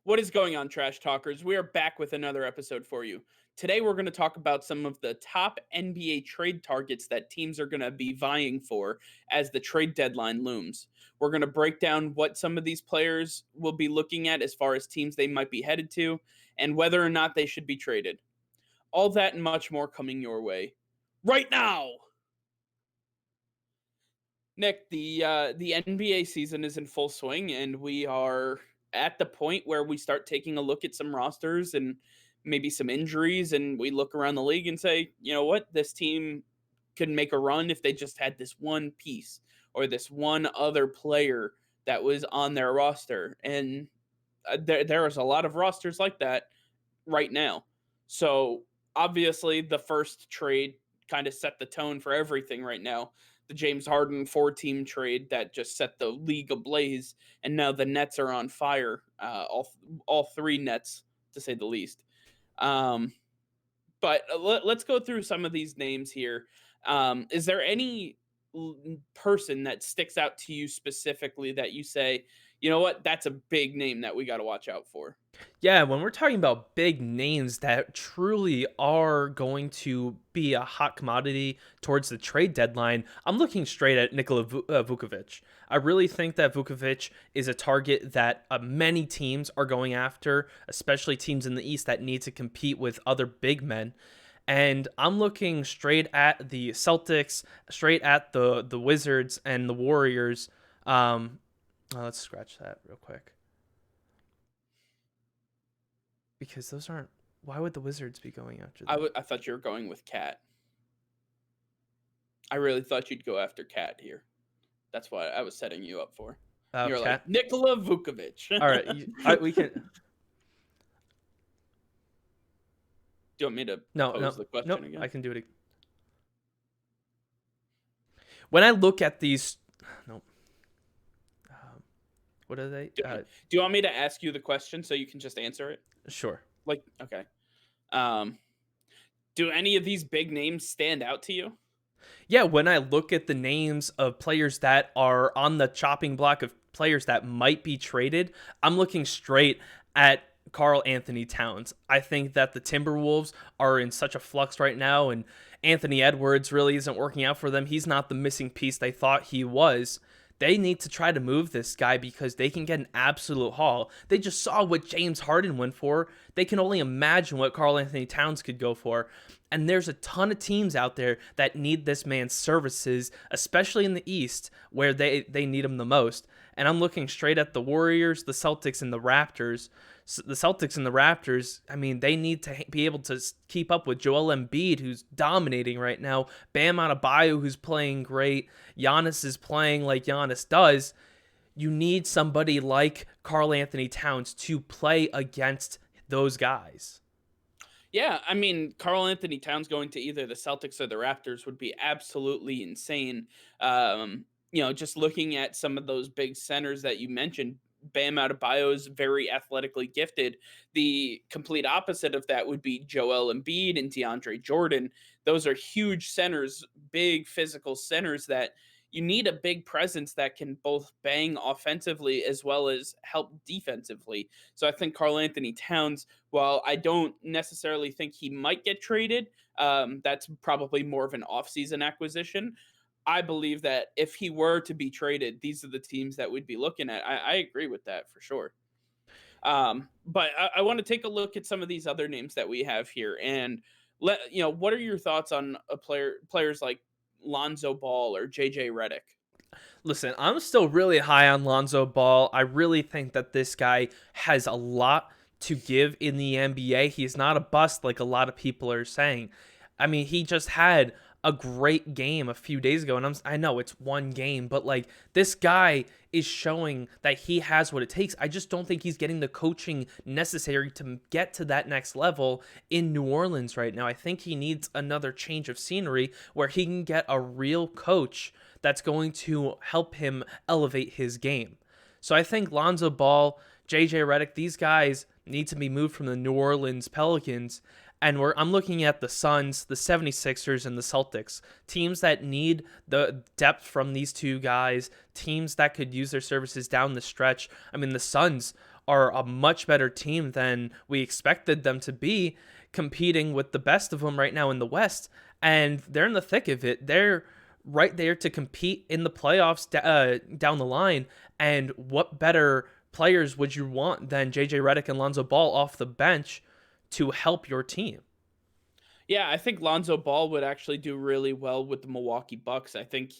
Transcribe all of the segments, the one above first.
What is going on, Trash Talkers? We are back with another episode for you. Today, we're going to talk about some of the top NBA trade targets that teams are going to be vying for as the trade deadline looms. We're going to break down what some of these players will be looking at as far as teams they might be headed to and whether or not they should be traded. All that and much more coming your way right now. Nick, the NBA season is in full swing, and we are at the point where we start taking a look at some rosters and maybe some injuries, and we look around the league and say, you know what, this team could make a run if they just had this one piece or this one other player that was on their roster. And there is a lot of rosters like that right now. So obviously, the first trade kind of set the tone for everything right now. The James Harden four-team trade that just set the league ablaze, and now the Nets are on fire. All three Nets, to say the least. Um, but let's go through some of these names here. Is there any person that sticks out to you specifically that you say, you know what, that's a big name that we got to watch out for? Yeah, when we're talking about big names that truly are going to be a hot commodity towards the trade deadline, I'm looking straight at Nikola Vukovic. I really think that Vukovic is a target that many teams are going after, especially teams in the East that need to compete with other big men. And I'm looking straight at the Celtics, straight at the Wizards and the Warriors. Let's scratch that real quick. Because those aren't. Why would the Wizards be going after them? I thought you were going with Cat. I really thought you'd go after Cat here. That's what I was setting you up for. You're like Cat. Nikola Vukovic. All right, we can. Do you want me to No, pose no, the nope. question I again? can do it. When I look at these, no, what are they? Do you want me to ask you the question so you can just answer it? Sure. Like, okay. Um, do any of these big names stand out to you? Yeah, when I look at the names of players that are on the chopping block of players that might be traded, I'm looking straight at Karl Anthony-Towns. I think that the Timberwolves are in such a flux right now, and Anthony Edwards really isn't working out for them. He's not the missing piece they thought he was. They need to try to move this guy because they can get an absolute haul. They just saw what James Harden went for. They can only imagine what Karl Anthony Towns could go for. And there's a ton of teams out there that need this man's services, especially in the East, where they need him the most. And I'm looking straight at the Warriors, the Celtics, and the Raptors. The Celtics and the Raptors, I mean, they need to be able to keep up with Joel Embiid, who's dominating right now, Bam Adebayo, who's playing great, Giannis is playing like Giannis does. You need somebody like Karl Anthony-Towns to play against those guys. Yeah, I mean, Karl Anthony Towns going to either the Celtics or the Raptors would be absolutely insane. Just looking at some of those big centers that you mentioned, Bam Adebayo is very athletically gifted. The complete opposite of that would be Joel Embiid and DeAndre Jordan. Those are huge centers, big physical centers that you need a big presence that can both bang offensively as well as help defensively. So I think Karl Anthony Towns, while I don't necessarily think he might get traded, that's probably more of an offseason acquisition. I believe that if he were to be traded, these are the teams that we'd be looking at. I agree with that for sure. But I want to take a look at some of these other names that we have here, and what are your thoughts on players like Lonzo Ball or JJ Redick? Listen, I'm still really high on Lonzo Ball. I really think that this guy has a lot to give in the NBA. He's not a bust like a lot of people are saying. I mean, he just had a great game a few days ago, and I know it's one game, but like this guy is showing that he has what it takes. I just don't think he's getting the coaching necessary to get to that next level in New Orleans right now. I think he needs another change of scenery where he can get a real coach that's going to help him elevate his game. So I think Lonzo Ball, JJ Redick, these guys need to be moved from the New Orleans Pelicans. And I'm looking at the Suns, the 76ers, and the Celtics, teams that need the depth from these two guys, teams that could use their services down the stretch. I mean, the Suns are a much better team than we expected them to be, competing with the best of them right now in the West, and they're in the thick of it. They're right there to compete in the playoffs down the line. And what better players would you want than JJ Redick and Lonzo Ball off the bench to help your team? Yeah, I think Lonzo Ball would actually do really well with the Milwaukee Bucks. I think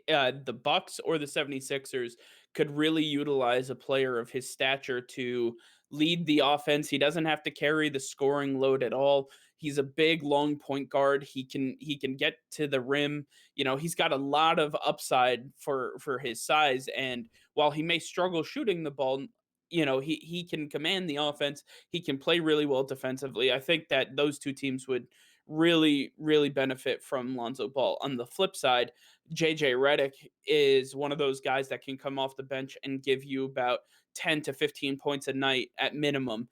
the Bucks or the 76ers could really utilize a player of his stature to lead the offense. He doesn't have to carry the scoring load at all. He's a big long point guard. He can get to the rim. He's got a lot of upside for his size, and while he may struggle shooting the ball, he can command the offense. He can play really well defensively. I think that those two teams would really, really benefit from Lonzo Ball. On the flip side, JJ Reddick is one of those guys that can come off the bench and give you about 10 to 15 points a night at minimum.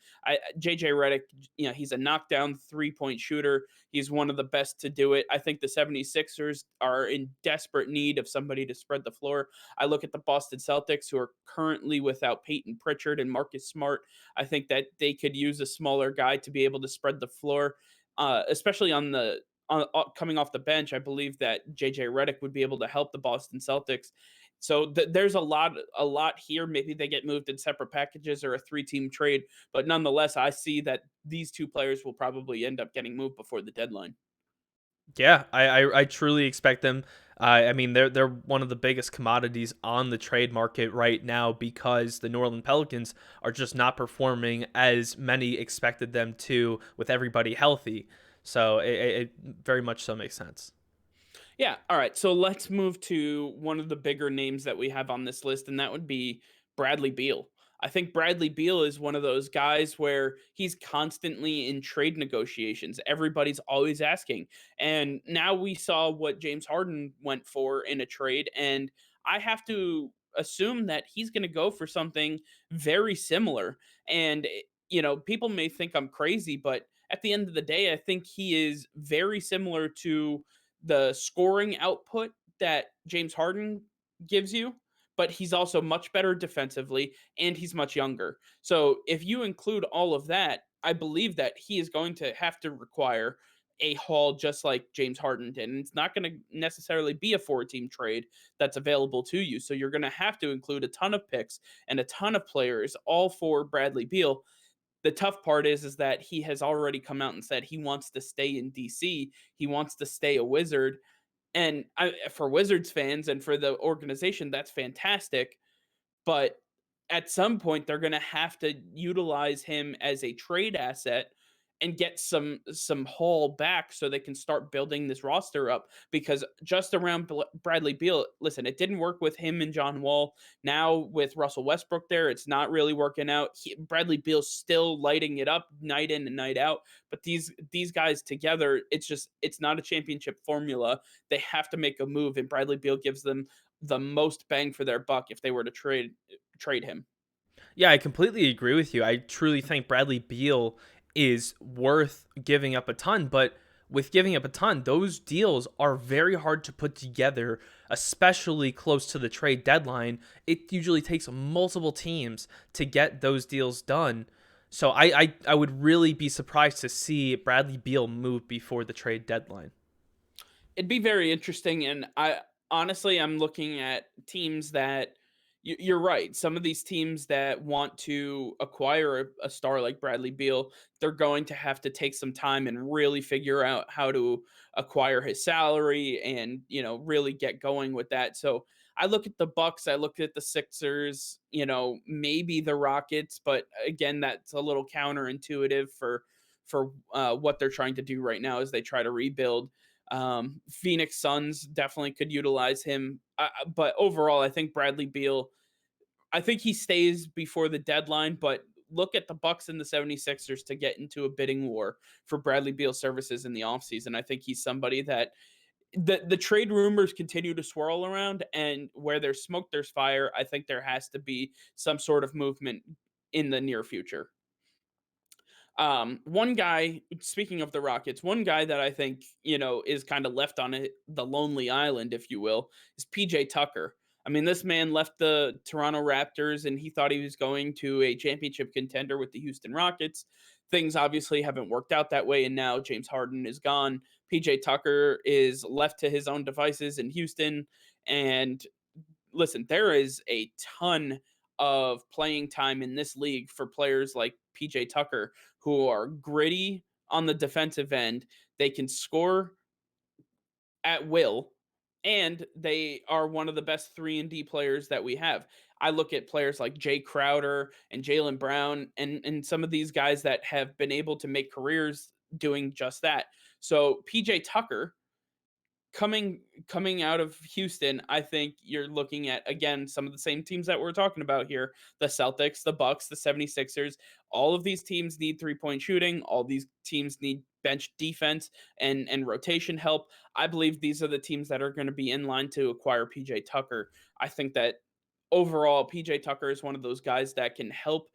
JJ Reddick, he's a knockdown 3-point shooter. He's one of the best to do it. I think the 76ers are in desperate need of somebody to spread the floor. I look at the Boston Celtics, who are currently without Peyton Pritchard and Marcus Smart. I think that they could use a smaller guy to be able to spread the floor, especially coming off the bench. I believe that JJ Redick would be able to help the Boston Celtics. So there's a lot here. Maybe they get moved in separate packages or a three-team trade, but nonetheless, I see that these two players will probably end up getting moved before the deadline. Yeah, I truly expect them. I mean, they're one of the biggest commodities on the trade market right now because the New Orleans Pelicans are just not performing as many expected them to with everybody healthy. So it very much so makes sense. Yeah. All right. So let's move to one of the bigger names that we have on this list, and that would be Bradley Beal. I think Bradley Beal is one of those guys where he's constantly in trade negotiations. Everybody's always asking. And now we saw what James Harden went for in a trade. And I have to assume that he's going to go for something very similar. And, people may think I'm crazy, but at the end of the day, I think he is very similar to the scoring output that James Harden gives you, but he's also much better defensively and he's much younger. So if you include all of that, I believe that he is going to have to require a haul just like James Harden did. And it's not going to necessarily be a four-team trade that's available to you. So you're going to have to include a ton of picks and a ton of players all for Bradley Beal. The tough part is that he has already come out and said he wants to stay in DC. He wants to stay a Wizard, and for Wizards fans and for the organization, that's fantastic. But at some point, they're going to have to utilize him as a trade asset and get some haul back so they can start building this roster up. Because just around Bradley Beal, listen, it didn't work with him and John Wall. Now with Russell Westbrook there, it's not really working out. Bradley Beal's still lighting it up night in and night out. But these guys together, it's not a championship formula. They have to make a move, and Bradley Beal gives them the most bang for their buck if they were to trade him. Yeah, I completely agree with you. I truly think Bradley Beal is worth giving up a ton, but with giving up a ton, those deals are very hard to put together, especially close to the trade deadline. It usually takes multiple teams to get those deals done. So I would really be surprised to see Bradley Beal move before the trade deadline. It'd be very interesting, and I'm looking at teams that you're right. Some of these teams that want to acquire a star like Bradley Beal, they're going to have to take some time and really figure out how to acquire his salary and really get going with that. So I look at the Bucks, I look at the Sixers, maybe the Rockets, but again, that's a little counterintuitive for what they're trying to do right now as they try to rebuild. Phoenix Suns definitely could utilize him, but overall, I think Bradley Beal. I think he stays before the deadline, but look at the Bucks and the 76ers to get into a bidding war for Bradley Beal's services in the offseason. I think he's somebody that the trade rumors continue to swirl around, and where there's smoke, there's fire. I think there has to be some sort of movement in the near future. One guy, speaking of the Rockets, one guy that I think, is kind of left on the lonely island, if you will, is PJ Tucker. I mean, this man left the Toronto Raptors and he thought he was going to a championship contender with the Houston Rockets. Things obviously haven't worked out that way, and now James Harden is gone. PJ Tucker is left to his own devices in Houston. And listen, there is a ton of playing time in this league for players like PJ Tucker who are gritty on the defensive end. They can score at will, and they are one of the best 3 and D players that we have. I look at players like Jay Crowder and Jalen Brown and some of these guys that have been able to make careers doing just that. So PJ Tucker coming out of Houston, I think you're looking at again some of the same teams that we're talking about here. The Celtics, the Bucks, the 76ers. All of these teams need three-point shooting. All these teams need bench defense and rotation help. I believe these are the teams that are going to be in line to acquire PJ Tucker. I think that overall PJ Tucker is one of those guys that can help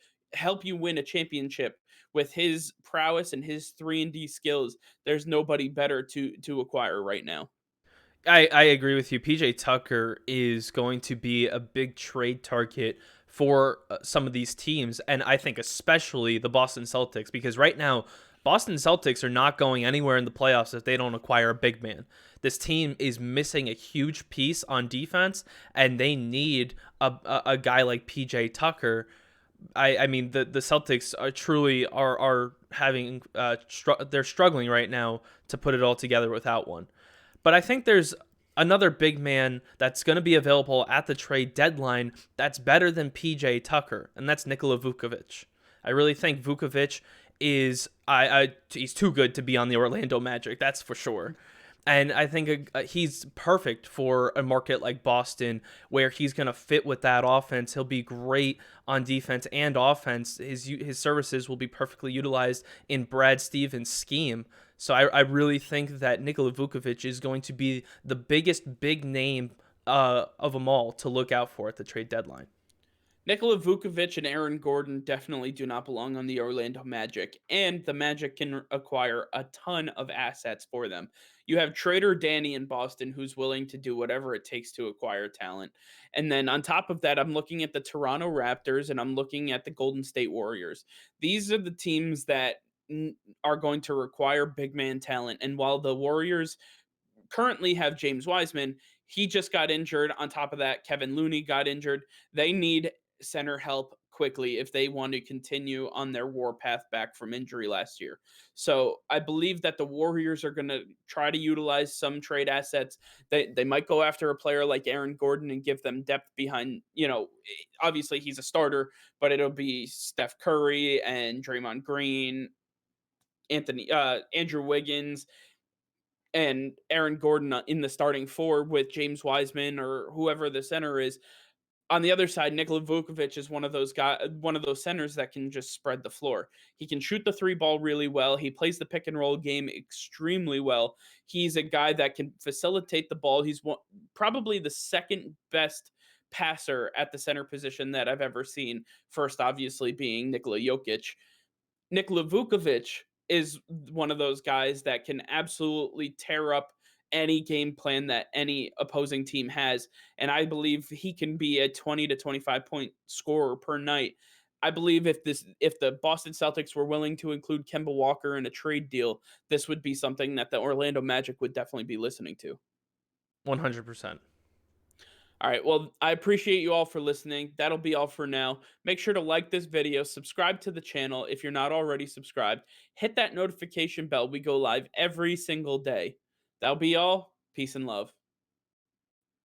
you win a championship with his prowess and his 3 and D skills. There's nobody better to acquire right now. I agree with you. PJ Tucker is going to be a big trade target for some of these teams, and I think especially the Boston Celtics, because right now Boston Celtics are not going anywhere in the playoffs if they don't acquire a big man. This team is missing a huge piece on defense, and they need a guy like PJ Tucker. I mean the Celtics are truly are having they're struggling right now to put it all together without one. But I think there's another big man that's going to be available at the trade deadline that's better than PJ Tucker, and that's Nikola Vukovic. I really think Vukovic is he's too good to be on the Orlando Magic, that's for sure. And I think he's perfect for a market like Boston where he's going to fit with that offense. He'll be great on defense and offense. His services will be perfectly utilized in Brad Stevens' scheme. So I really think that Nikola Vukovic is going to be the biggest big name of them all to look out for at the trade deadline. Nikola Vukovic and Aaron Gordon definitely do not belong on the Orlando Magic, and the Magic can acquire a ton of assets for them. You have Trader Danny in Boston who's willing to do whatever it takes to acquire talent. And then on top of that, I'm looking at the Toronto Raptors and I'm looking at the Golden State Warriors. These are the teams that are going to require big man talent. And while the Warriors currently have James Wiseman, he just got injured. On top of that, Kevin Looney got injured. They need center help quickly if they want to continue on their war path back from injury last year. So I believe that the Warriors are going to try to utilize some trade assets. They might go after a player like Aaron Gordon and give them depth behind, obviously he's a starter, but it'll be Steph Curry and Draymond Green, Andrew Wiggins, and Aaron Gordon in the starting four with James Wiseman or whoever the center is. On the other side, Nikola Vukovic is one of those centers that can just spread the floor. He can shoot the three ball really well. He plays the pick and roll game extremely well. He's a guy that can facilitate the ball. Probably the second best passer at the center position that I've ever seen. First, obviously, being Nikola Jokic. Nikola Vukovic is one of those guys that can absolutely tear up any game plan that any opposing team has. And I believe he can be a 20 to 25 point scorer per night. I believe if the Boston Celtics were willing to include Kemba Walker in a trade deal, this would be something that the Orlando Magic would definitely be listening to. 100%. All right. Well, I appreciate you all for listening. That'll be all for now. Make sure to like this video, subscribe to the channel if you're not already subscribed, hit that notification bell. We go live every single day. That'll be all. Peace and love.